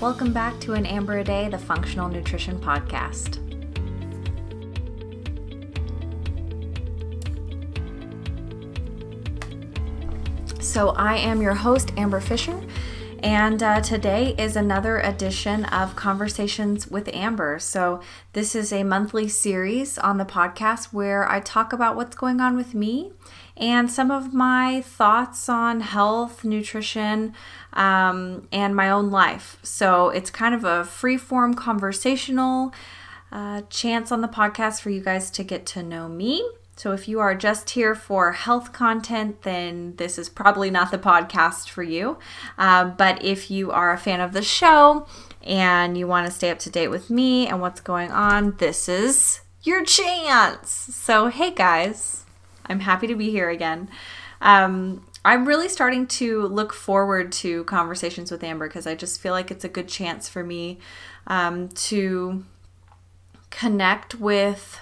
Welcome back to An Amber a Day, the Functional Nutrition Podcast. So I am your host, Amber Fisher, and today is another edition of Conversations with Amber. So this is a monthly series on the podcast where I talk about what's going on with me and some of my thoughts on health, nutrition, and my own life. So it's kind of a free-form conversational chance on the podcast for you guys to get to know me. So if you are just here for health content, then this is probably not the podcast for you. But if you are a fan of the show and you want to stay up to date with me and what's going on, this is your chance. So hey guys, I'm happy to be here again. I'm really starting to look forward to Conversations with Amber because I just feel like it's a good chance for me to connect with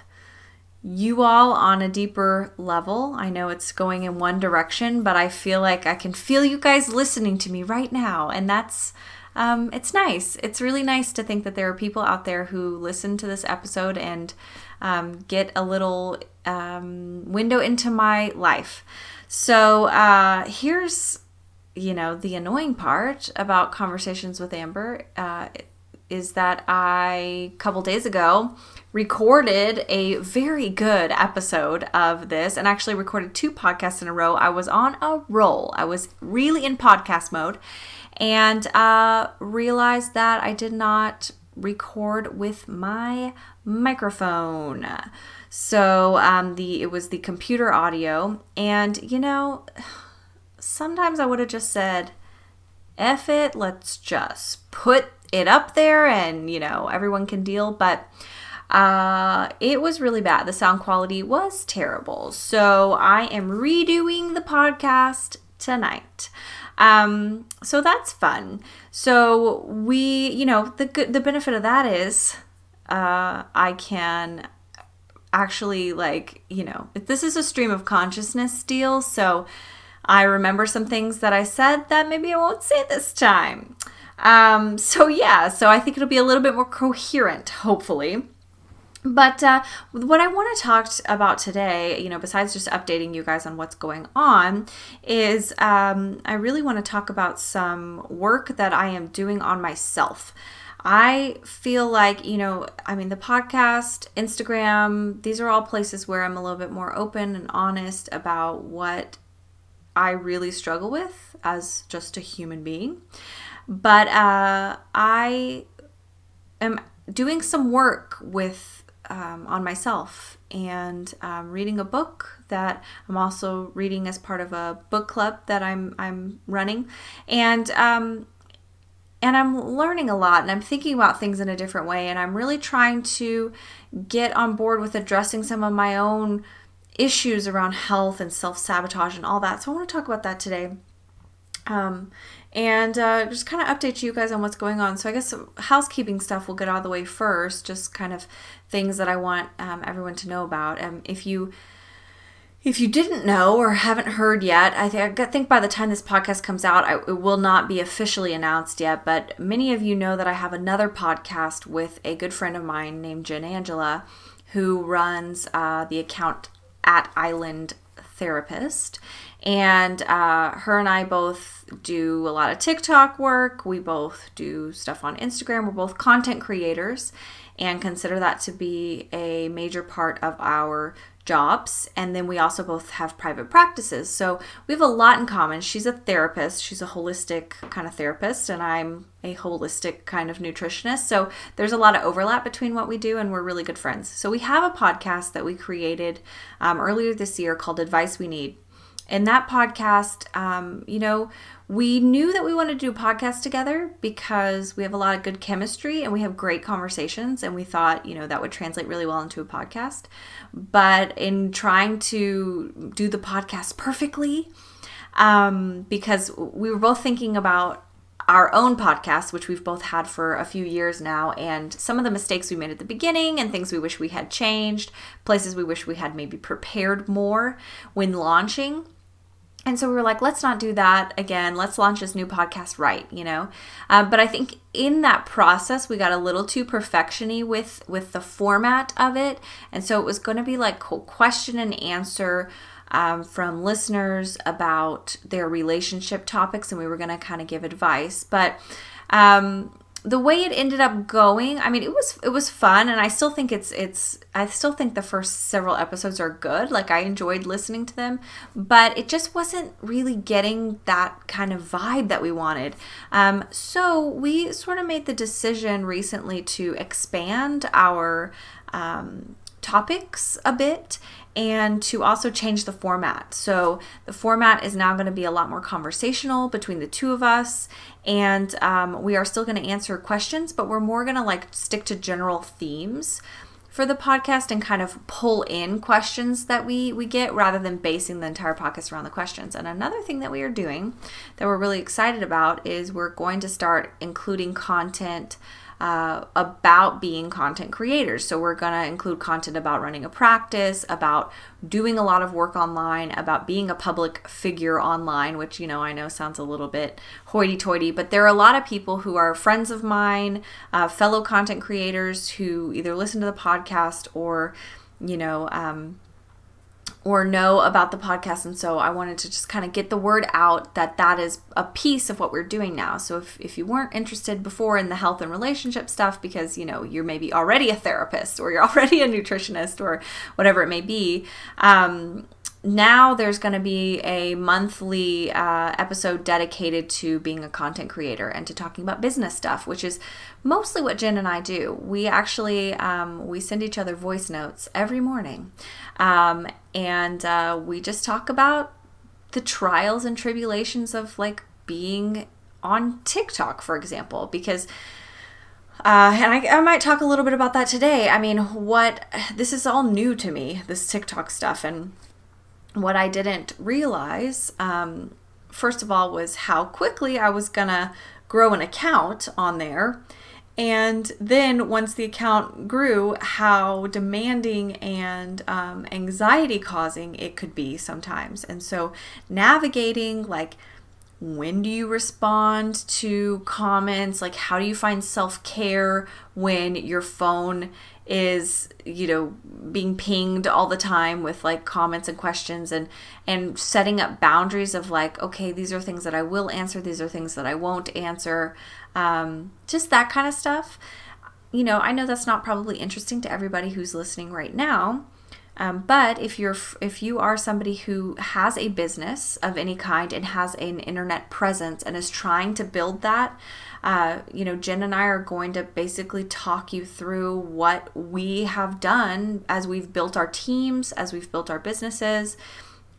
you all on a deeper level. I know it's going in one direction, but I feel like I can feel you guys listening to me right now. And that's, it's nice. It's really nice to think that there are people out there who listen to this episode and get a little window into my life. So here's, the annoying part about Conversations with Amber is that a couple days ago, recorded a very good episode of this and actually recorded 2 podcasts in a row. I was on a roll. I was really in podcast mode and realized that I did not record with my microphone. So it was the computer audio. And, sometimes I would have just said, F it, let's just put it up there and, everyone can deal. But it was really bad. The sound quality was terrible. So I am redoing the podcast tonight. So that's fun. So the benefit of that is, I can actually this is a stream of consciousness deal. So I remember some things that I said that maybe I won't say this time. So I think it'll be a little bit more coherent, hopefully. But what I want to talk about today, besides just updating you guys on what's going on, is I really want to talk about some work that I am doing on myself. I feel like, the podcast, Instagram, these are all places where I'm a little bit more open and honest about what I really struggle with as just a human being. But I am doing some work with on myself and reading a book that I'm also reading as part of a book club that I'm running, and I'm learning a lot, and I'm thinking about things in a different way, and I'm really trying to get on board with addressing some of my own issues around health and self-sabotage and all that. So I want to talk about that today. And just kind of update you guys on what's going on. So I guess housekeeping stuff will get out of the way first, just kind of things that I want everyone to know about. If you didn't know or haven't heard yet, I think by the time this podcast comes out, it will not be officially announced yet, but many of you know that I have another podcast with a good friend of mine named Jen Angela, who runs the account at Island Therapist. And her and I both do a lot of TikTok work. We both do stuff on Instagram. We're both content creators and consider that to be a major part of our jobs. And then we also both have private practices. So we have a lot in common. She's a therapist. She's a holistic kind of therapist, and I'm a holistic kind of nutritionist. So there's a lot of overlap between what we do, and we're really good friends. So we have a podcast that we created earlier this year called Advice We Need. In that podcast, we knew that we wanted to do a podcast together because we have a lot of good chemistry and we have great conversations, and we thought, that would translate really well into a podcast. But in trying to do the podcast perfectly, because we were both thinking about our own podcast, which we've both had for a few years now, and some of the mistakes we made at the beginning and things we wish we had changed, places we wish we had maybe prepared more when launching. And so we were like, let's not do that again. Let's launch this new podcast right, But I think in that process, we got a little too perfection-y with the format of it. And so it was going to be like question and answer from listeners about their relationship topics. And we were going to kind of give advice. But the way it ended up going, I mean, it was fun, and I still think I still think the first several episodes are good. Like, I enjoyed listening to them, but it just wasn't really getting that kind of vibe that we wanted. So we sort of made the decision recently to expand our topics a bit, and to also change the format. So the format is now going to be a lot more conversational between the two of us, and we are still going to answer questions, but we're more going to like stick to general themes for the podcast and kind of pull in questions that we get rather than basing the entire podcast around the questions. And another thing that we are doing that we're really excited about is we're going to start including content about being content creators. So we're going to include content about running a practice, about doing a lot of work online, about being a public figure online, which, I know sounds a little bit hoity-toity, but there are a lot of people who are friends of mine, fellow content creators who either listen to the podcast or, or know about the podcast. And so I wanted to just kind of get the word out that is a piece of what we're doing now. So if you weren't interested before in the health and relationship stuff because, you're maybe already a therapist or you're already a nutritionist or whatever it may be, now there's going to be a monthly episode dedicated to being a content creator and to talking about business stuff, which is mostly what Jen and I do. We actually, we send each other voice notes every morning. And we just talk about the trials and tribulations of like being on TikTok, for example, because and I might talk a little bit about that today. I mean, this is all new to me, this TikTok stuff, and what I didn't realize, first of all, was how quickly I was gonna grow an account on there. And then once the account grew, how demanding and anxiety causing it could be sometimes. And so navigating, like, when do you respond to comments? Like, how do you find self-care when your phone is, being pinged all the time with like comments and questions, and setting up boundaries of like, okay, these are things that I will answer. These are things that I won't answer. Just that kind of stuff. I know that's not probably interesting to everybody who's listening right now. But if you are somebody who has a business of any kind and has an internet presence and is trying to build that, Jen and I are going to basically talk you through what we have done as we've built our teams, as we've built our businesses.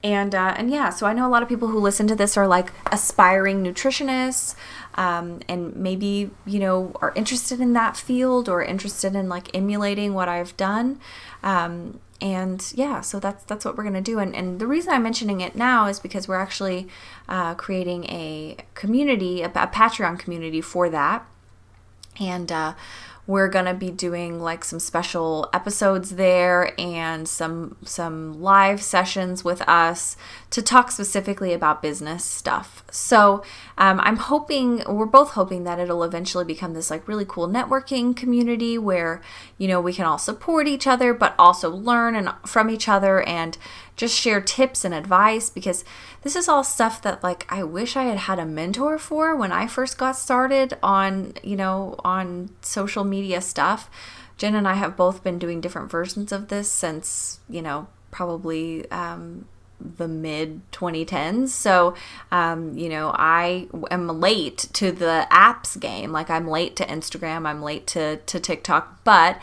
And yeah, so I know a lot of people who listen to this are like aspiring nutritionists, and maybe, are interested in that field or interested in like emulating what I've done. And yeah, so that's what we're going to do. And the reason I'm mentioning it now is because we're actually creating a community, a Patreon community for that. And we're going to be doing like some special episodes there and some live sessions with us to talk specifically about business stuff. So we're both hoping that it'll eventually become this like really cool networking community where, we can all support each other, but also learn from each other and just share tips and advice, because this is all stuff that like I wish I had a mentor for when I first got started on, on social media stuff. Jen and I have both been doing different versions of this since, probably the mid 2010s. So, I am late to the apps game. Like, I'm late to Instagram, I'm late to TikTok, but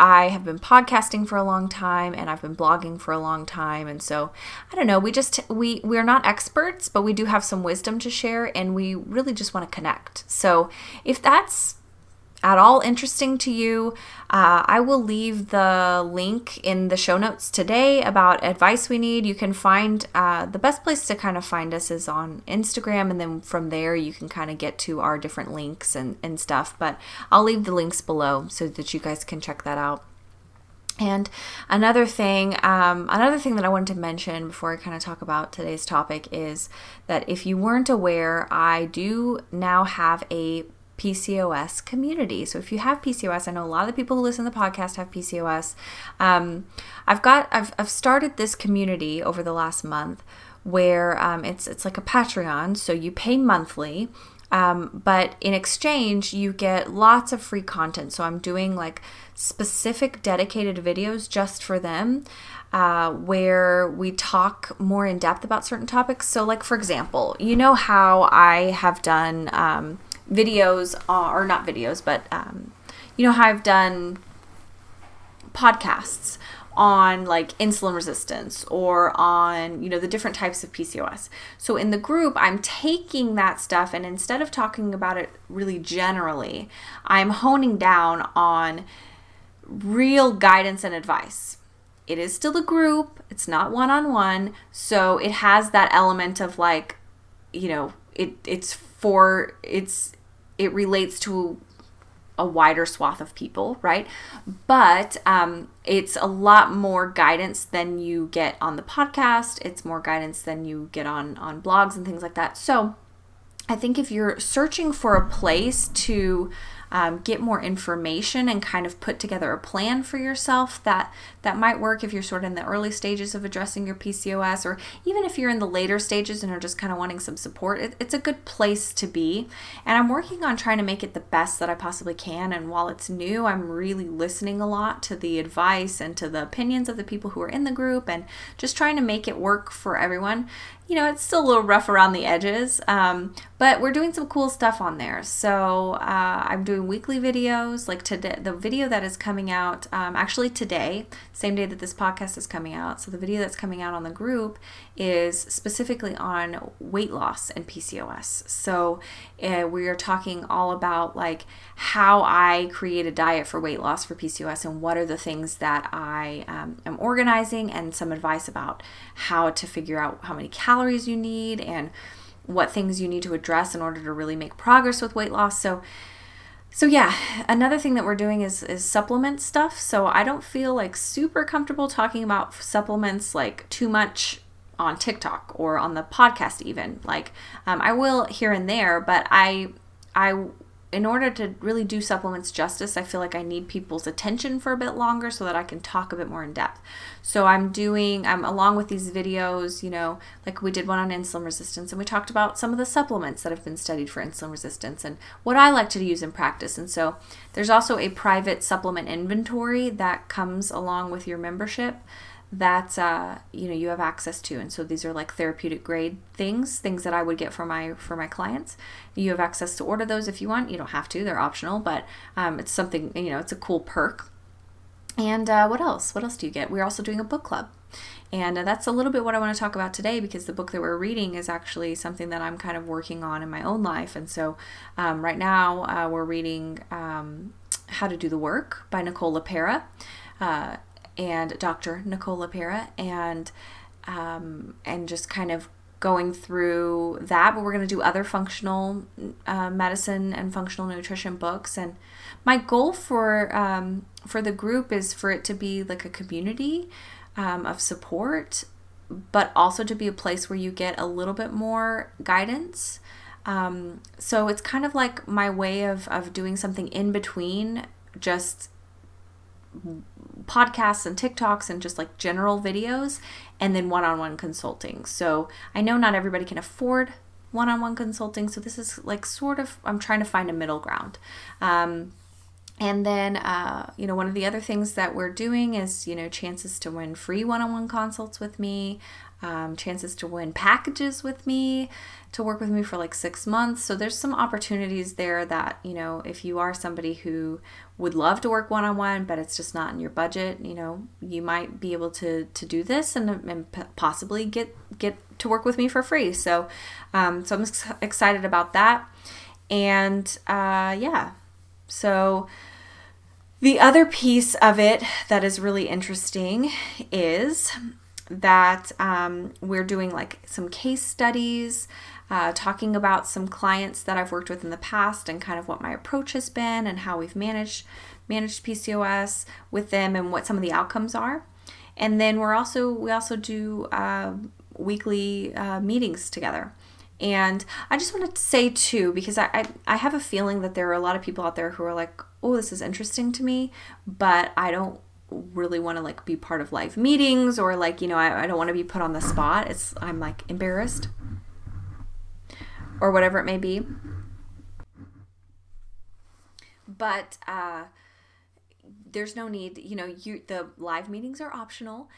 I have been podcasting for a long time and I've been blogging for a long time. And so, I don't know, we're not experts, but we do have some wisdom to share, and we really just want to connect. So if that's at all interesting to you, I will leave the link in the show notes today about advice we need. You can find, the best place to kind of find us is on Instagram, and then from there you can kind of get to our different links and stuff. But I'll leave the links below so that you guys can check that out. And another thing that I wanted to mention before I kind of talk about today's topic is that if you weren't aware, I do now have a PCOS community. So if you have PCOS, I know a lot of the people who listen to the podcast have PCOS. I've started this community over the last month where it's like a Patreon, so you pay monthly. But in exchange, you get lots of free content. So I'm doing like specific dedicated videos just for them, where we talk more in depth about certain topics. So like, for example, you know how I have done videos, or not videos, but you know how I've done podcasts on like insulin resistance or on, the different types of PCOS. So in the group, I'm taking that stuff, and instead of talking about it really generally, I'm honing down on real guidance and advice. It is still a group. It's not one-on-one. So it has that element of like, it relates to a wider swath of people, right? But it's a lot more guidance than you get on the podcast. It's more guidance than you get on blogs and things like that. So I think if you're searching for a place to get more information and kind of put together a plan for yourself, that might work if you're sort of in the early stages of addressing your PCOS, or even if you're in the later stages and are just kind of wanting some support, it's a good place to be. And I'm working on trying to make it the best that I possibly can. And while it's new, I'm really listening a lot to the advice and to the opinions of the people who are in the group, and just trying to make it work for everyone. It's still a little rough around the edges, but we're doing some cool stuff on there. So I'm doing weekly videos, like today, the video that is coming out, actually today, same day that this podcast is coming out. So the video that's coming out on the group is specifically on weight loss and PCOS. So we are talking all about like how I create a diet for weight loss for PCOS, and what are the things that I am organizing, and some advice about how to figure out how many calories you need and what things you need to address in order to really make progress with weight loss. So yeah, another thing that we're doing is supplement stuff. So I don't feel like super comfortable talking about supplements like too much on TikTok or on the podcast even. Like I will here and there, but I in order to really do supplements justice, I feel like I need people's attention for a bit longer so that I can talk a bit more in depth. So I'm along with these videos, like we did one on insulin resistance, and we talked about some of the supplements that have been studied for insulin resistance and what I like to use in practice. And so there's also a private supplement inventory that comes along with your membership that you have access to. And so these are like therapeutic grade things that I would get for my clients. You have access to order those if you want. You don't have to, they're optional, but it's something, it's a cool perk. And what else do you get? We're also doing a book club, and that's a little bit what I want to talk about today, because the book that we're reading is actually something that I'm kind of working on in my own life. And so right now we're reading How to Do the Work by Nicole LaPera, and Dr. Nicole LaPera, and just kind of going through that. But we're going to do other functional medicine and functional nutrition books. And my goal for the group is for it to be like a community of support, but also to be a place where you get a little bit more guidance. So it's kind of like my way of doing something in between just podcasts and TikToks and just like general videos, and then one-on-one consulting. So I know not everybody can afford one-on-one consulting, so this is like sort of, I'm trying to find a middle ground. And then, one of the other things that we're doing is, chances to win free one-on-one consults with me, chances to win packages with me, to work with me for like 6 months. So there's some opportunities there that, if you are somebody who would love to work one-on-one, but it's just not in your budget, you might be able to do this and possibly get to work with me for free. So I'm excited about that. And so the other piece of it that is really interesting is that we're doing like some case studies, talking about some clients that I've worked with in the past and kind of what my approach has been and how we've managed managed PCOS with them and what some of the outcomes are. And then we also do weekly meetings together. And I just wanted to say too, because I have a feeling that there are a lot of people out there who are like, oh, this is interesting to me, but I don't really want to like be part of live meetings, or like, I don't want to be put on the spot. I'm like embarrassed or whatever it may be. But there's no need, the live meetings are optional.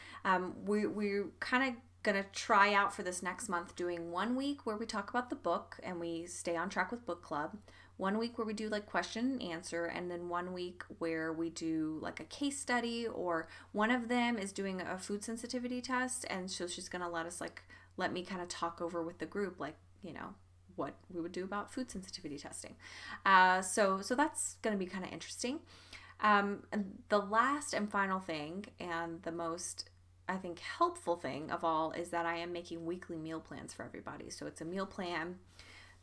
We're kind of going to try out for this next month doing 1 week where we talk about the book and we stay on track with book club. 1 week where we do like question and answer, and then 1 week where we do like a case study, or one of them is doing a food sensitivity test, and so she's going to let me kind of talk over with the group, like, what we would do about food sensitivity testing. So that's going to be kind of interesting. And the last and final thing, and the most, I think, helpful thing of all, is that I am making weekly meal plans for everybody. So it's a meal plan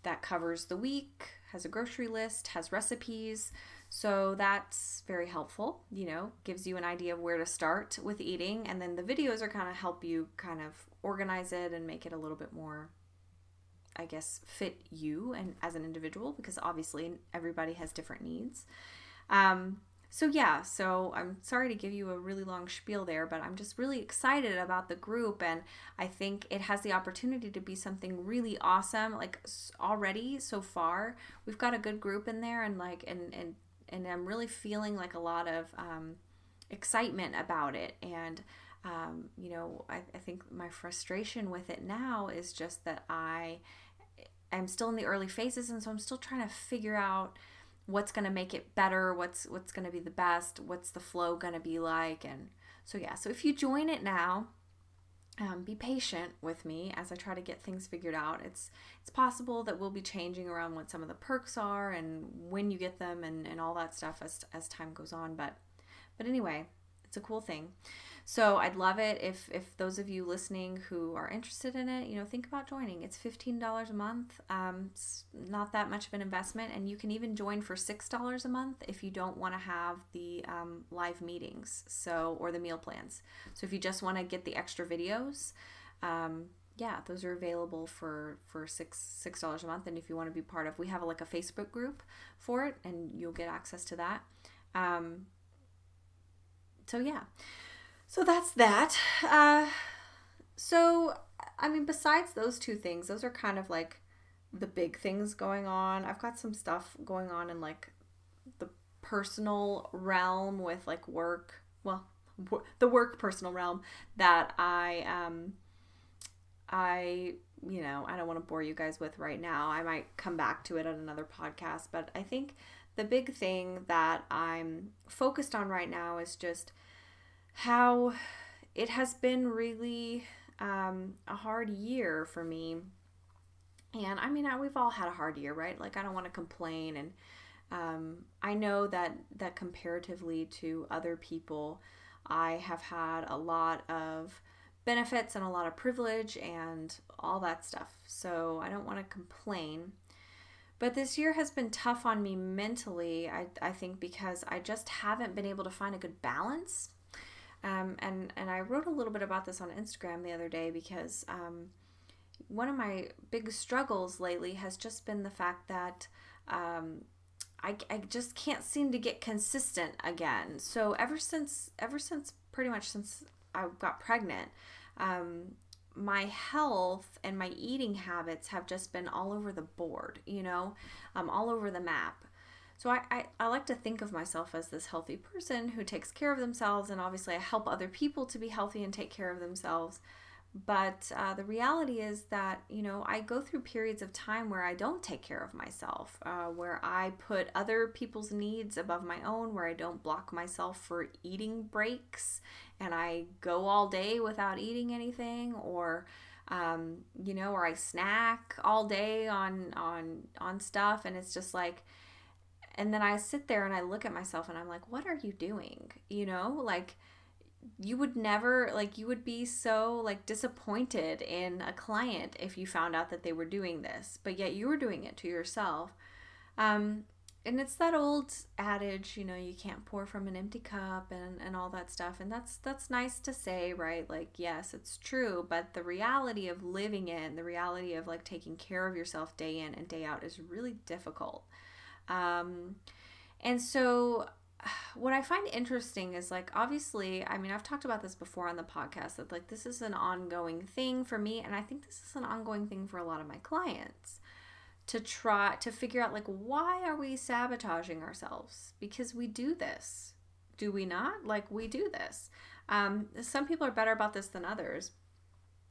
that covers the week, has a grocery list, has recipes. So that's very helpful, gives you an idea of where to start with eating. And then the videos are kind of help you kind of organize it and make it a little bit more, I guess, fit you and as an individual, because obviously everybody has different needs. So I'm sorry to give you a really long spiel there, but I'm just really excited about the group, and I think it has the opportunity to be something really awesome. Like already so far, we've got a good group in there, and I'm really feeling like a lot of excitement about it. And I think my frustration with it now is just that I'm still in the early phases, and so I'm still trying to figure out what's going to make it better, what's going to be the best, what's the flow going to be like. And so if you join it now, be patient with me as I try to get things figured out. It's possible that we'll be changing around what some of the perks are and when you get them and all that stuff as time goes on. But anyway, it's a cool thing. So I'd love it if those of you listening who are interested in it, think about joining. It's $15 a month. It's not that much of an investment, and you can even join for $6 a month if you don't want to have the live meetings, or the meal plans. So if you just want to get the extra videos, those are available for $6 a month. And if you want to be part of, we have a Facebook group for it, and you'll get access to that. So that's that. Besides those two things, those are kind of like the big things going on. I've got some stuff going on in like the personal realm with like work. Well, the work personal realm that I don't want to bore you guys with right now. I might come back to it on another podcast, but I think the big thing that I'm focused on right now is just how it has been really a hard year for me. And we've all had a hard year, right? Like, I don't want to complain. And I know that comparatively to other people, I have had a lot of benefits and a lot of privilege and all that stuff. So I don't want to complain. But this year has been tough on me mentally, I think, because I just haven't been able to find a good balance. And I wrote a little bit about this on Instagram the other day, because one of my big struggles lately has just been the fact that I just can't seem to get consistent again. So ever since pretty much since I got pregnant, my health and my eating habits have just been all over the board, all over the map. So I like to think of myself as this healthy person who takes care of themselves, and obviously I help other people to be healthy and take care of themselves. But the reality is that, I go through periods of time where I don't take care of myself, where I put other people's needs above my own, where I don't block myself for eating breaks, and I go all day without eating anything, or or I snack all day on stuff, and it's just like. And then I sit there and I look at myself and I'm like, what are you doing? Like, you would never, like, you would be so like disappointed in a client if you found out that they were doing this, but yet you were doing it to yourself. and it's that old adage, you can't pour from an empty cup and all that stuff. And that's nice to say, right? Like, yes, it's true. But the reality of living it, the reality of like taking care of yourself day in and day out is really difficult. And so what I find interesting is like, obviously, I mean, I've talked about this before on the podcast that like this is an ongoing thing for me. And I think this is an ongoing thing for a lot of my clients, to try to figure out like, why are we sabotaging ourselves? Because we do this. Do we not? Like, we do this. Some people are better about this than others.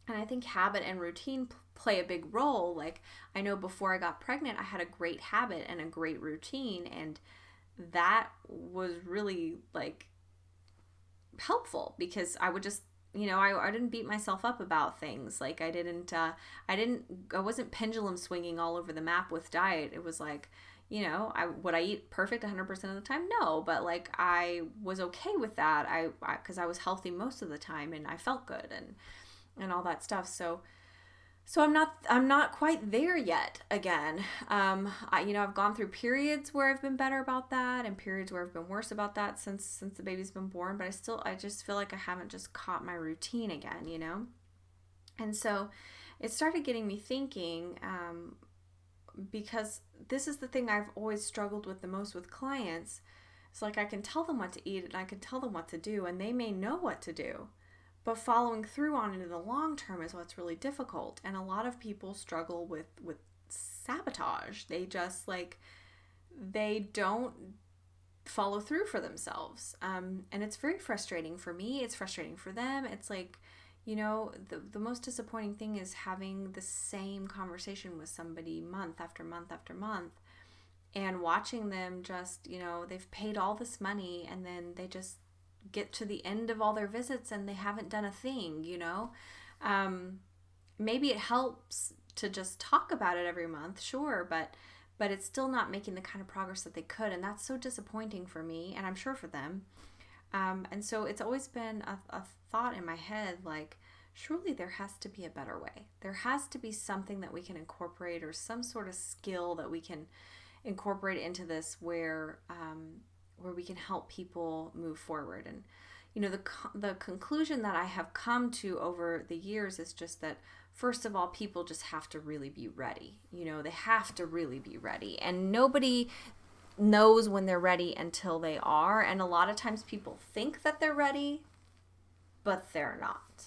And I think habit and routine play a big role. Like, I know before I got pregnant, I had a great habit and a great routine. And that was really like helpful because I would just, I didn't beat myself up about things. Like I wasn't pendulum swinging all over the map with diet. It was like, would I eat perfect 100% of the time? No, but like I was okay with that. Because I was healthy most of the time and I felt good and all that stuff. So I'm not quite there yet again. I've gone through periods where I've been better about that and periods where I've been worse about that since the baby's been born, but I just feel like I haven't just caught my routine again, And so it started getting me thinking, because this is the thing I've always struggled with the most with clients. It's like I can tell them what to eat and I can tell them what to do and they may know what to do. But following through on it in the long term is what's really difficult. And a lot of people struggle with sabotage. They just they don't follow through for themselves. And it's very frustrating for me. It's frustrating for them. It's like, the most disappointing thing is having the same conversation with somebody month after month after month and watching them just, they've paid all this money and then they just get to the end of all their visits and they haven't done a thing, maybe it helps to just talk about it every month, sure, but it's still not making the kind of progress that they could, and that's so disappointing for me and I'm sure for them. And so it's always been a thought in my head, like, surely there has to be a better way. There has to be something that we can incorporate or some sort of skill that we can incorporate into this where we can help people move forward. And, the conclusion that I have come to over the years is just that, first of all, people just have to really be ready. They have to really be ready. And nobody knows when they're ready until they are. And a lot of times people think that they're ready, but they're not.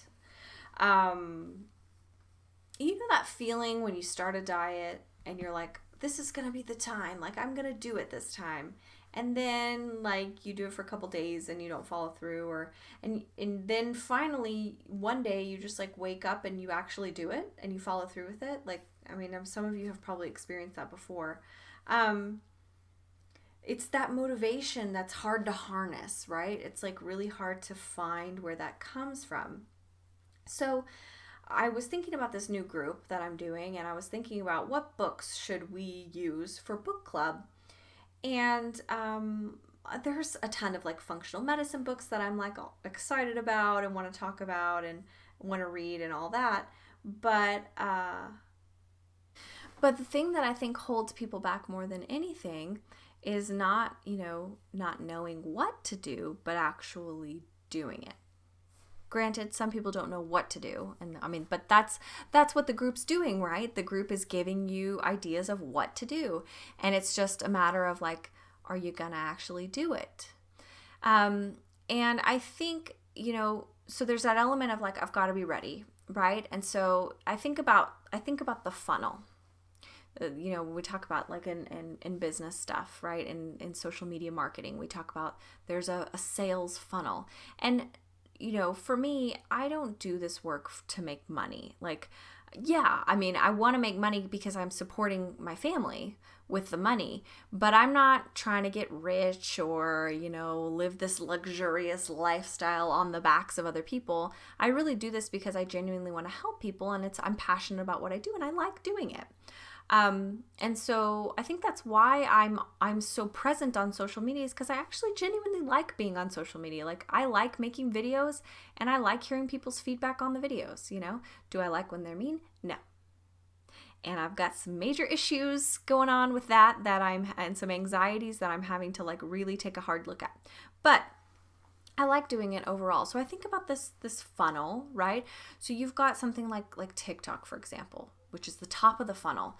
That feeling when you start a diet and you're like, this is going to be the time, like I'm going to do it this time. And then like you do it for a couple days and you don't follow through and then finally one day you just like wake up and you actually do it and you follow through with it. Like, I mean, some of you have probably experienced that before. It's that motivation that's hard to harness, right? It's like really hard to find where that comes from. So I was thinking about this new group that I'm doing, and I was thinking about what books should we use for book club. And there's a ton of like functional medicine books that I'm like excited about and want to talk about and want to read and all that. But the thing that I think holds people back more than anything is not knowing what to do, but actually doing it. Granted, some people don't know what to do. And I mean, but that's what the group's doing, right? The group is giving you ideas of what to do. And it's just a matter of like, are you going to actually do it? And I think, so there's that element of like, I've got to be ready, right? And so I think about the funnel. We talk about like in business stuff, right? In social media marketing, we talk about there's a sales funnel. And for me, I don't do this work to make money. Like, yeah, I mean, I want to make money because I'm supporting my family with the money, but I'm not trying to get rich or, live this luxurious lifestyle on the backs of other people. I really do this because I genuinely want to help people and I'm passionate about what I do and I like doing it. And so I think that's why I'm so present on social media, is because I actually genuinely like being on social media. Like, I like making videos and I like hearing people's feedback on the videos. Do I like when they're mean? No. And I've got some major issues going on with and some anxieties that I'm having to like really take a hard look at. But I like doing it overall. So I think about this funnel, right? So you've got something like TikTok, for example, which is the top of the funnel.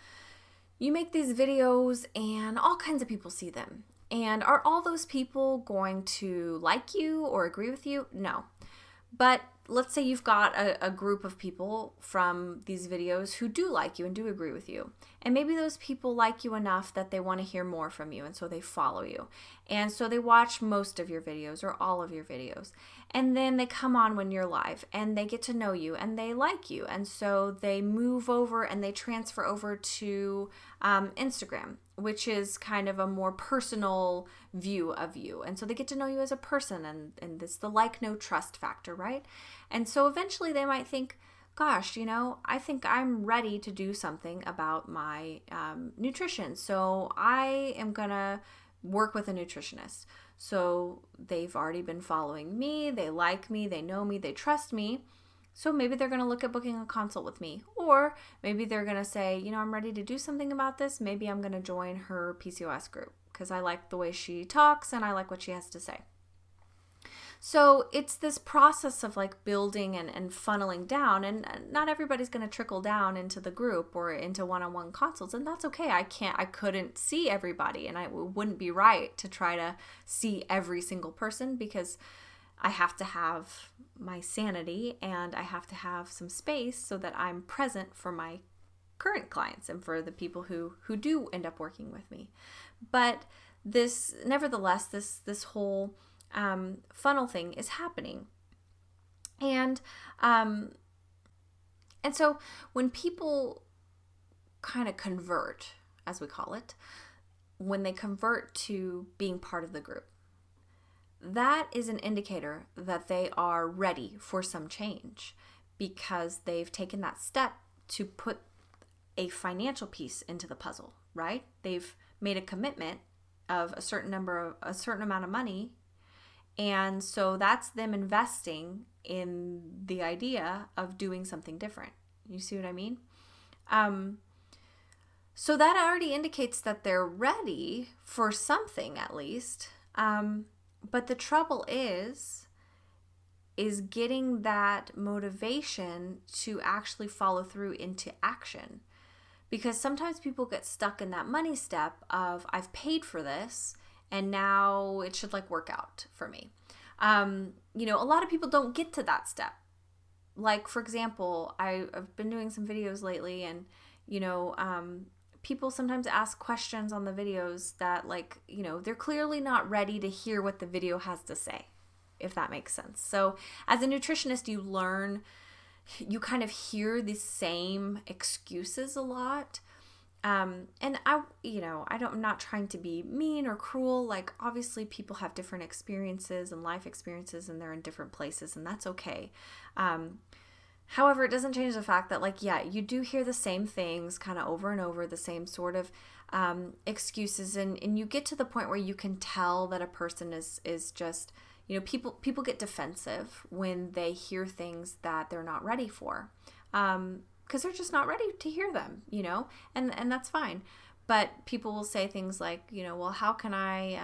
You make these videos and all kinds of people see them. And are all those people going to like you or agree with you? No. But let's say you've got a group of people from these videos who do like you and do agree with you. And maybe those people like you enough that they want to hear more from you, and so they follow you. And so they watch most of your videos or all of your videos. And then they come on when you're live and they get to know you and they like you. And so they move over and they transfer over to Instagram, which is kind of a more personal view of you. And so they get to know you as a person, and it's the like, no trust factor, right? And so eventually they might think, gosh, I think I'm ready to do something about my nutrition. So I am going to work with a nutritionist. So they've already been following me. They like me. They know me. They trust me. So maybe they're going to look at booking a consult with me. Or maybe they're going to say, I'm ready to do something about this. Maybe I'm going to join her PCOS group because I like the way she talks and I like what she has to say. So it's this process of like building and funneling down, and not everybody's going to trickle down into the group or into one-on-one consults, and that's okay. I couldn't see everybody, and it wouldn't be right to try to see every single person because I have to have my sanity and I have to have some space so that I'm present for my current clients and for the people who do end up working with me. But nevertheless, this whole funnel thing is happening. And so when people kind of convert, as we call it, when they convert to being part of the group, that is an indicator that they are ready for some change because they've taken that step to put a financial piece into the puzzle, right? They've made a commitment of a certain amount of money. And so that's them investing in the idea of doing something different. You see what I mean? So that already indicates that they're ready for something at least. But the trouble is getting that motivation to actually follow through into action. Because sometimes people get stuck in that money step of, I've paid for this and now it should like work out for me. A lot of people don't get to that step. Like, for example, I've been doing some videos lately and, people sometimes ask questions on the videos that they're clearly not ready to hear what the video has to say, if that makes sense. So as a nutritionist, you kind of hear the same excuses a lot. And I'm not trying to be mean or cruel. Like, obviously people have different experiences and life experiences and they're in different places, and that's okay. However, it doesn't change the fact that you do hear the same things kind of over and over, the same sort of excuses. And you get to the point where you can tell that a person is just, people get defensive when they hear things that they're not ready for. Because they're just not ready to hear them, and that's fine. But people will say things like, well, how can I,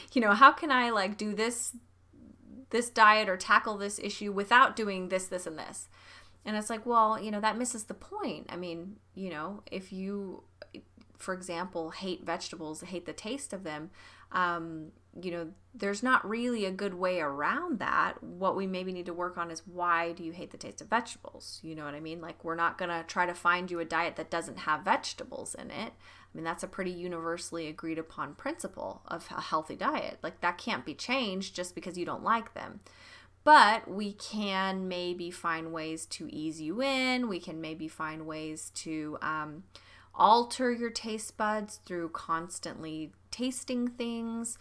how can I like do this diet or tackle this issue without doing this, this, and this? And it's like, well, that misses the point. I mean, if you, for example, hate vegetables, hate the taste of them, there's not really a good way around that. What we maybe need to work on is, why do you hate the taste of vegetables? You know what I mean? Like, we're not going to try to find you a diet that doesn't have vegetables in it. I mean, that's a pretty universally agreed upon principle of a healthy diet. Like, that can't be changed just because you don't like them. But we can maybe find ways to ease you in. We can maybe find ways to alter your taste buds through constantly tasting things,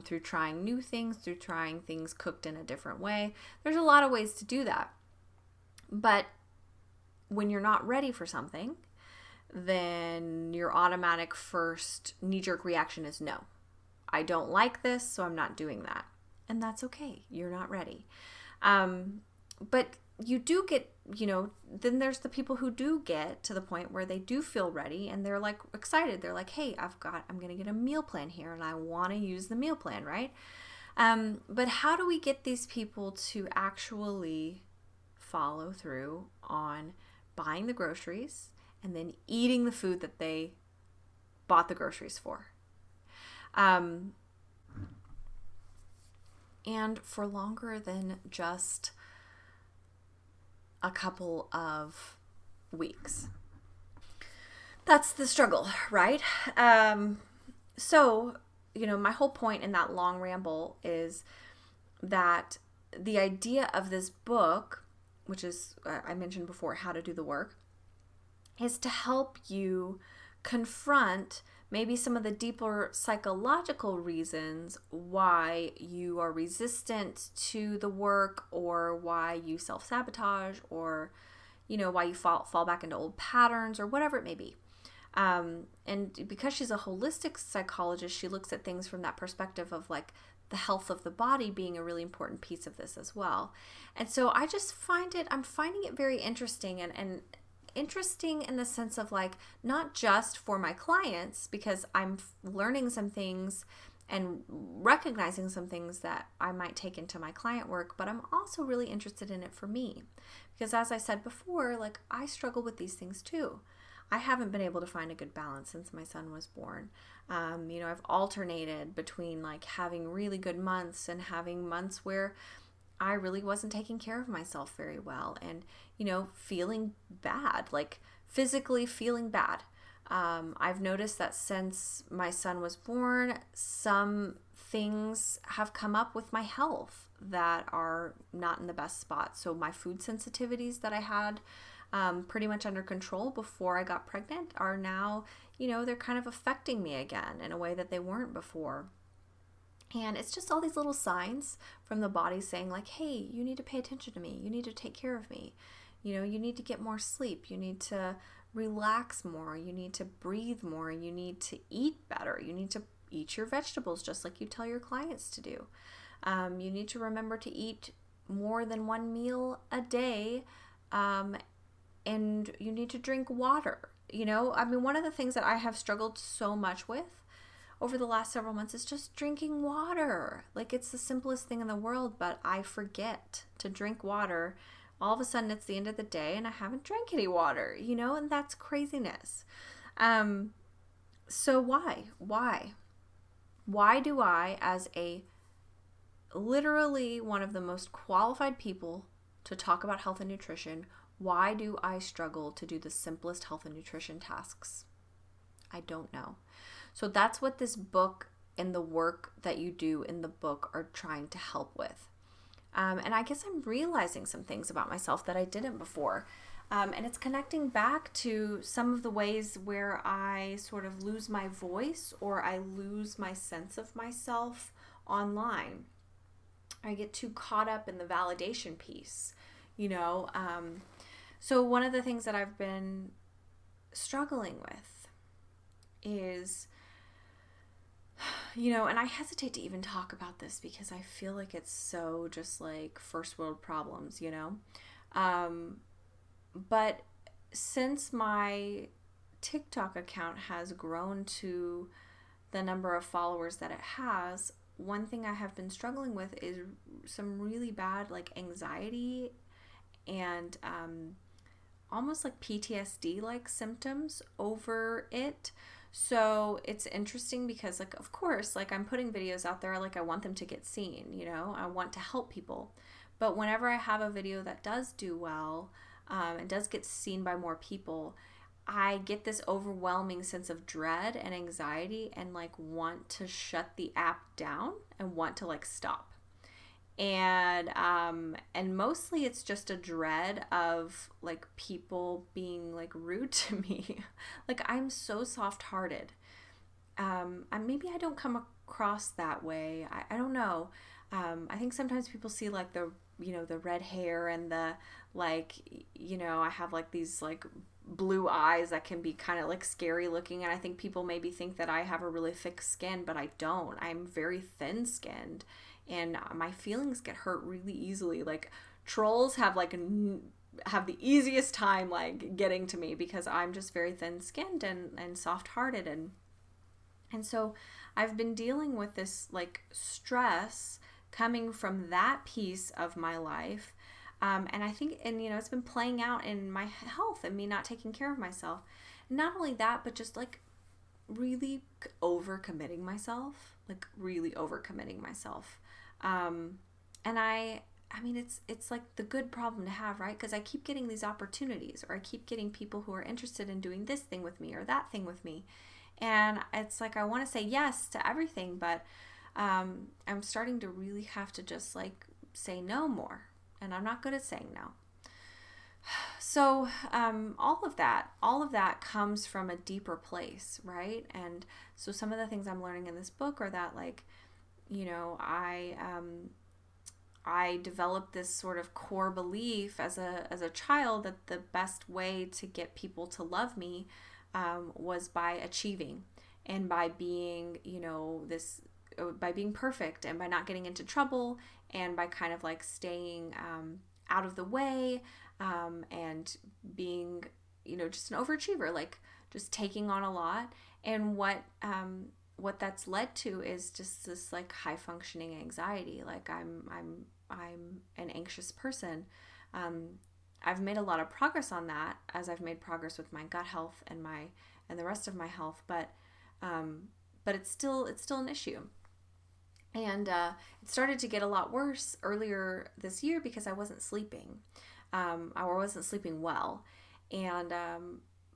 through trying new things, through trying things cooked in a different way. There's a lot of ways to do that. But when you're not ready for something, then your automatic first knee-jerk reaction is no. I don't like this, so I'm not doing that. And that's okay. You're not ready. But you do get, then there's the people who do get to the point where they do feel ready and they're like excited. They're like, hey, I'm going to get a meal plan here and I want to use the meal plan, right? But how do we get these people to actually follow through on buying the groceries and then eating the food that they bought the groceries for? And for longer than just a couple of weeks. That's the struggle, right? So, my whole point in that long ramble is that the idea of this book, which is, I mentioned before, How to Do the Work, is to help you confront maybe some of the deeper psychological reasons why you are resistant to the work, or why you self-sabotage, or, why you fall back into old patterns, or whatever it may be. And because she's a holistic psychologist, she looks at things from that perspective of like the health of the body being a really important piece of this as well. And so I'm finding it very interesting, and interesting in the sense of like, not just for my clients, because I'm learning some things and recognizing some things that I might take into my client work, but I'm also really interested in it for me. Because as I said before, like, I struggle with these things too. I haven't been able to find a good balance since my son was born. I've alternated between like having really good months and having months where I really wasn't taking care of myself very well, and, feeling bad, like physically feeling bad. I've noticed that since my son was born, some things have come up with my health that are not in the best spot. So my food sensitivities that I had pretty much under control before I got pregnant are now, they're kind of affecting me again in a way that they weren't before. And it's just all these little signs from the body saying like, hey, you need to pay attention to me. You need to take care of me. You need to get more sleep. You need to relax more. You need to breathe more. You need to eat better. You need to eat your vegetables just like you tell your clients to do. You need to remember to eat more than one meal a day. And you need to drink water. One of the things that I have struggled so much with over the last several months is just drinking water. Like, it's the simplest thing in the world, but I forget to drink water. All of a sudden it's the end of the day and I haven't drank any water, and that's craziness. So why do I, as a literally one of the most qualified people to talk about health and nutrition, why do I struggle to do the simplest health and nutrition tasks? I don't know. So that's what this book and the work that you do in the book are trying to help with. And I guess I'm realizing some things about myself that I didn't before. And it's connecting back to some of the ways where I sort of lose my voice, or I lose my sense of myself online. I get too caught up in the validation piece, So one of the things that I've been struggling with is, and I hesitate to even talk about this because I feel like it's so just like first world problems, but since my TikTok account has grown to the number of followers that it has, one thing I have been struggling with is some really bad like anxiety and almost like PTSD like symptoms over it. So it's interesting because like, of course, like I'm putting videos out there, like I want them to get seen, I want to help people. But whenever I have a video that does do well, and does get seen by more people, I get this overwhelming sense of dread and anxiety and like want to shut the app down and want to like stop. And mostly it's just a dread of like people being like rude to me. Like, I'm so soft-hearted. Maybe I don't come across that way. I don't know. I think sometimes people see like the red hair and the like, I have like these like blue eyes that can be kind of like scary looking. And I think people maybe think that I have a really thick skin, but I don't. I'm very thin skinned. And my feelings get hurt really easily. Like, trolls have have the easiest time like getting to me because I'm just very thin-skinned and soft-hearted, and so I've been dealing with this like stress coming from that piece of my life. And I think, and it's been playing out in my health and me not taking care of myself. Not only that, but just like really overcommitting myself, And I mean, it's like the good problem to have, right? Because I keep getting these opportunities, or I keep getting people who are interested in doing this thing with me or that thing with me. And it's like I want to say yes to everything, but I'm starting to really have to just like say no more. And I'm not good at saying no. So all of that comes from a deeper place, right? And so some of the things I'm learning in this book are that, like, I developed this sort of core belief as a child that the best way to get people to love me was by achieving and by being, by being perfect and by not getting into trouble and by kind of like staying out of the way and being, just an overachiever, like just taking on a lot. And what that's led to is just this like high functioning anxiety. Like I'm an anxious person. I've made a lot of progress on that as I've made progress with my gut health and the rest of my health, but it's still an issue. And it started to get a lot worse earlier this year because I wasn't sleeping. I wasn't sleeping well. And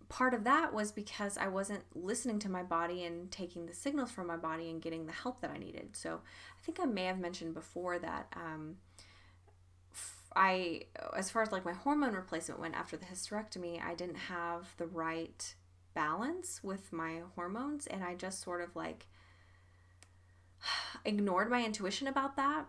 part of that was because I wasn't listening to my body and taking the signals from my body and getting the help that I needed. So I think I may have mentioned before that as far as like my hormone replacement went after the hysterectomy, I didn't have the right balance with my hormones. And I just sort of like ignored my intuition about that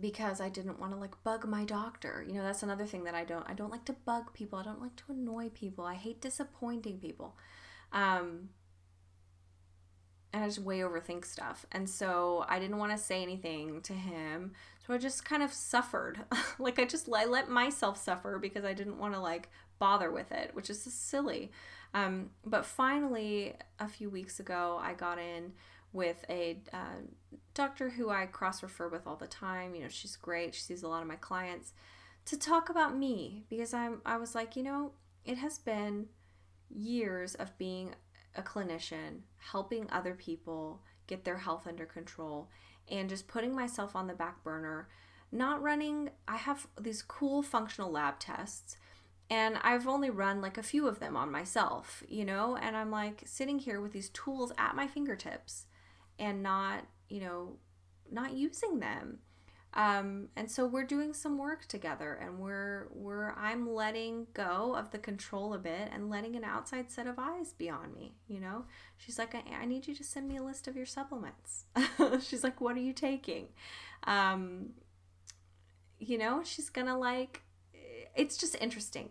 because I didn't want to like bug my doctor. That's another thing that I don't like to bug people. I don't like to annoy people. I hate disappointing people. And I just way overthink stuff. And so I didn't want to say anything to him. So I just kind of suffered. Like I let myself suffer because I didn't want to like bother with it, which is just silly. But finally, a few weeks ago, I got in with a doctor who I cross-refer with all the time. She's great. She sees a lot of my clients, to talk about me, because I was like, it has been years of being a clinician, helping other people get their health under control, and just putting myself on the back burner, not running. I have these cool functional lab tests, and I've only run like a few of them on myself, and I'm like sitting here with these tools at my fingertips and not using them. And so we're doing some work together, and I'm letting go of the control a bit and letting an outside set of eyes be on me. She's like, I need you to send me a list of your supplements. She's like, what are you taking? She's gonna like, it's just interesting.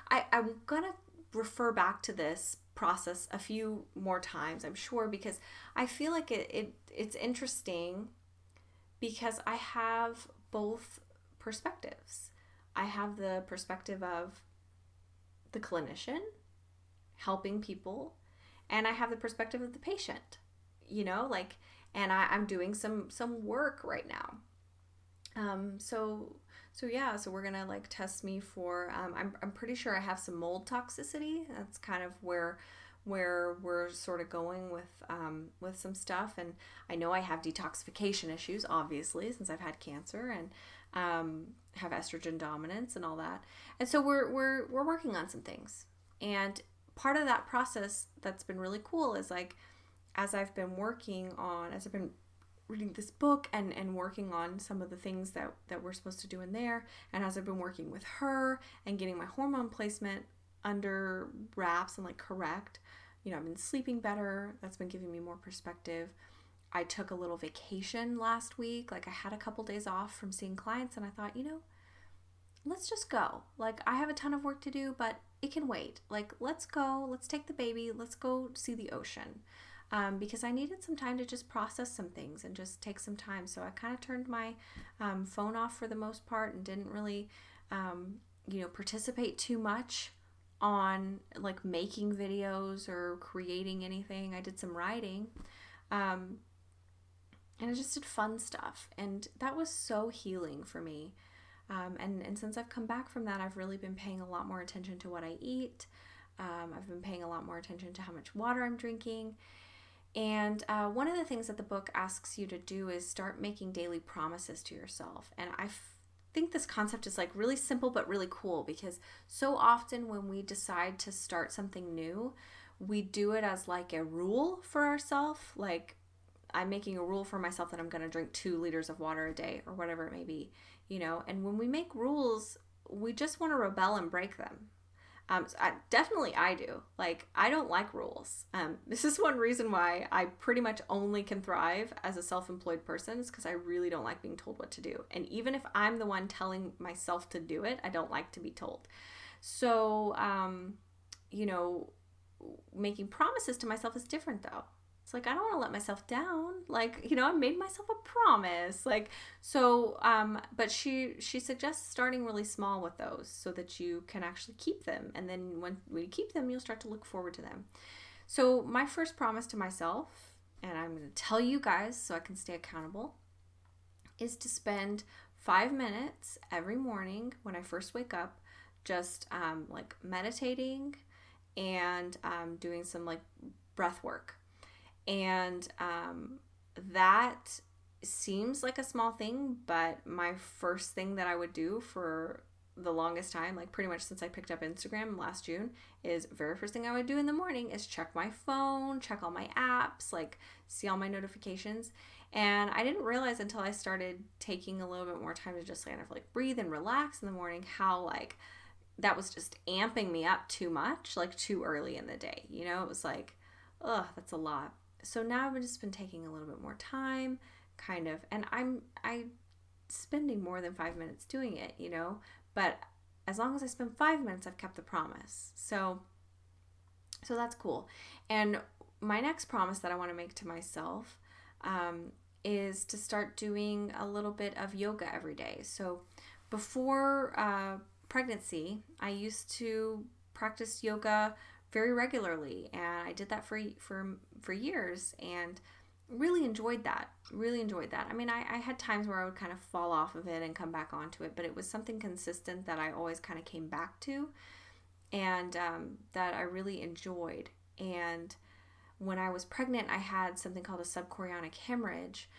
I'm gonna refer back to this process a few more times, I'm sure, because I feel like it's interesting because I have both perspectives. I have the perspective of the clinician helping people, and I have the perspective of the patient, and I'm doing some work right now. So we're gonna like test me for, I'm pretty sure I have some mold toxicity. That's kind of where we're sort of going with some stuff. And I know I have detoxification issues, obviously, since I've had cancer and have estrogen dominance and all that. And so we're working on some things. And part of that process that's been really cool is like, as I've been reading this book and working on some of the things that we're supposed to do in there, and as I've been working with her and getting my hormone placement under wraps and like correct, I've been sleeping better. That's been giving me more perspective. I took a little vacation last week. Like I had a couple days off from seeing clients, and I thought, let's just go. Like I have a ton of work to do, but it can wait. Like let's go, let's take the baby, let's go see the ocean. because I needed some time to just process some things and just take some time. So I kind of turned my phone off for the most part and didn't really, participate too much on like making videos or creating anything. I did some writing. And I just did fun stuff. And that was so healing for me. And since I've come back from that, I've really been paying a lot more attention to what I eat. I've been paying a lot more attention to how much water I'm drinking. And one of the things that the book asks you to do is start making daily promises to yourself. And I think this concept is like really simple but really cool, because so often when we decide to start something new, we do it as like a rule for ourselves. Like, I'm making a rule for myself that I'm going to drink 2 liters of water a day or whatever it may be, and when we make rules, we just want to rebel and break them. So I do. Like, I don't like rules. This is one reason why I pretty much only can thrive as a self-employed person, is because I really don't like being told what to do. And even if I'm the one telling myself to do it, I don't like to be told. So, making promises to myself is different though. It's like, I don't want to let myself down. Like, I made myself a promise. Like, so, but she suggests starting really small with those so that you can actually keep them. And then when you keep them, you'll start to look forward to them. So my first promise to myself, and I'm going to tell you guys so I can stay accountable, is to spend 5 minutes every morning when I first wake up, just like meditating and doing some like breath work. And that seems like a small thing, but my first thing that I would do for the longest time, like pretty much since I picked up Instagram last June, is very first thing I would do in the morning is check my phone, check all my apps, like see all my notifications. And I didn't realize until I started taking a little bit more time to just kind of like breathe and relax in the morning, how like that was just amping me up too much, like too early in the day. It was like, ugh, that's a lot. So now I've just been taking a little bit more time, kind of, and I'm spending more than 5 minutes doing it, but as long as I spend 5 minutes, I've kept the promise. So that's cool. And my next promise that I want to make to myself is to start doing a little bit of yoga every day. So before pregnancy, I used to practice yoga very regularly, and I did that for years and really enjoyed that. I mean, I had times where I would kind of fall off of it and come back onto it, but it was something consistent that I always kind of came back to, and that I really enjoyed. And when I was pregnant, I had something called a subchorionic hemorrhage,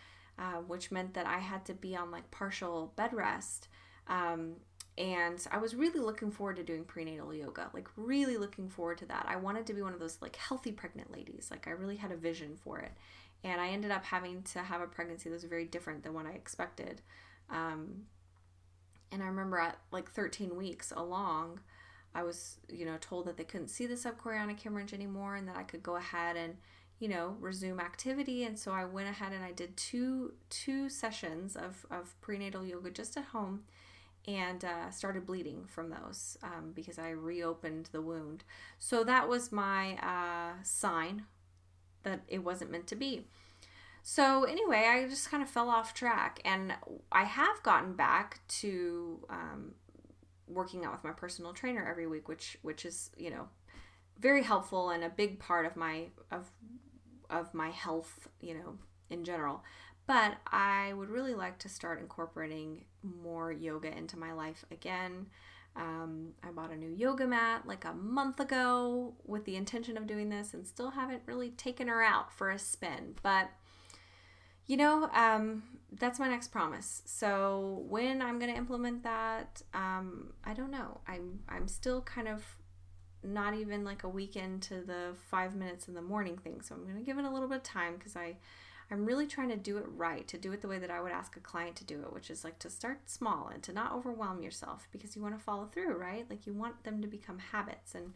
which meant that I had to be on like partial bed rest. And I was really looking forward to doing prenatal yoga, like really looking forward to that. I wanted to be one of those like healthy pregnant ladies. Like, I really had a vision for it. And I ended up having to have a pregnancy that was very different than what I expected. And I remember at like 13 weeks along, I was, told that they couldn't see the subchorionic hemorrhage anymore and that I could go ahead and, resume activity. And so I went ahead and I did two sessions of prenatal yoga just at home, and started bleeding from those because I reopened the wound. So that was my sign that it wasn't meant to be. So anyway, I just kind of fell off track, and I have gotten back to working out with my personal trainer every week, which is very helpful and a big part of my health in general. But I would really like to start incorporating more yoga into my life again. I bought a new yoga mat like a month ago with the intention of doing this, and still haven't really taken her out for a spin. But, that's my next promise. So when I'm going to implement that, I don't know. I'm still kind of not even like a week into the 5 minutes in the morning thing. So I'm going to give it a little bit of time, because I'm really trying to do it right, to do it the way that I would ask a client to do it, which is like to start small and to not overwhelm yourself, because you want to follow through, right? Like, you want them to become habits. And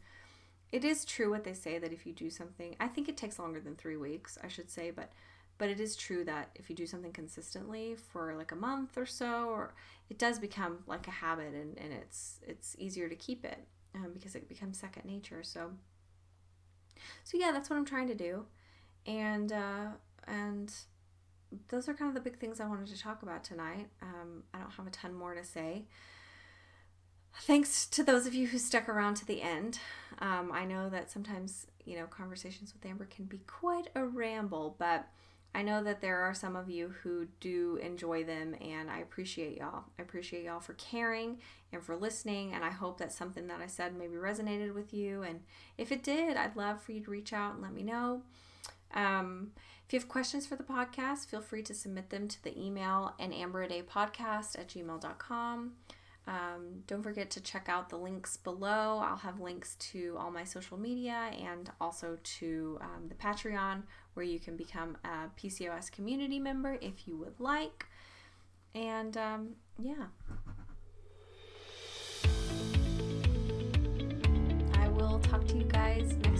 it is true what they say, that if you do something, I think it takes longer than 3 weeks, I should say, but it is true that if you do something consistently for like a month or so, or it does become like a habit, and it's easier to keep it because it becomes second nature. So yeah, that's what I'm trying to do. And those are kind of the big things I wanted to talk about tonight. I don't have a ton more to say. Thanks to those of you who stuck around to the end. I know that sometimes, conversations with Amber can be quite a ramble, but I know that there are some of you who do enjoy them, and I appreciate y'all. I appreciate y'all for caring and for listening, and I hope that something that I said maybe resonated with you, and if it did, I'd love for you to reach out and let me know. If you have questions for the podcast, feel free to submit them to the email anamberadaypodcast@gmail.com. Don't forget to check out the links below. I'll have links to all my social media and also to the Patreon, where you can become a PCOS community member if you would like. And yeah. I will talk to you guys next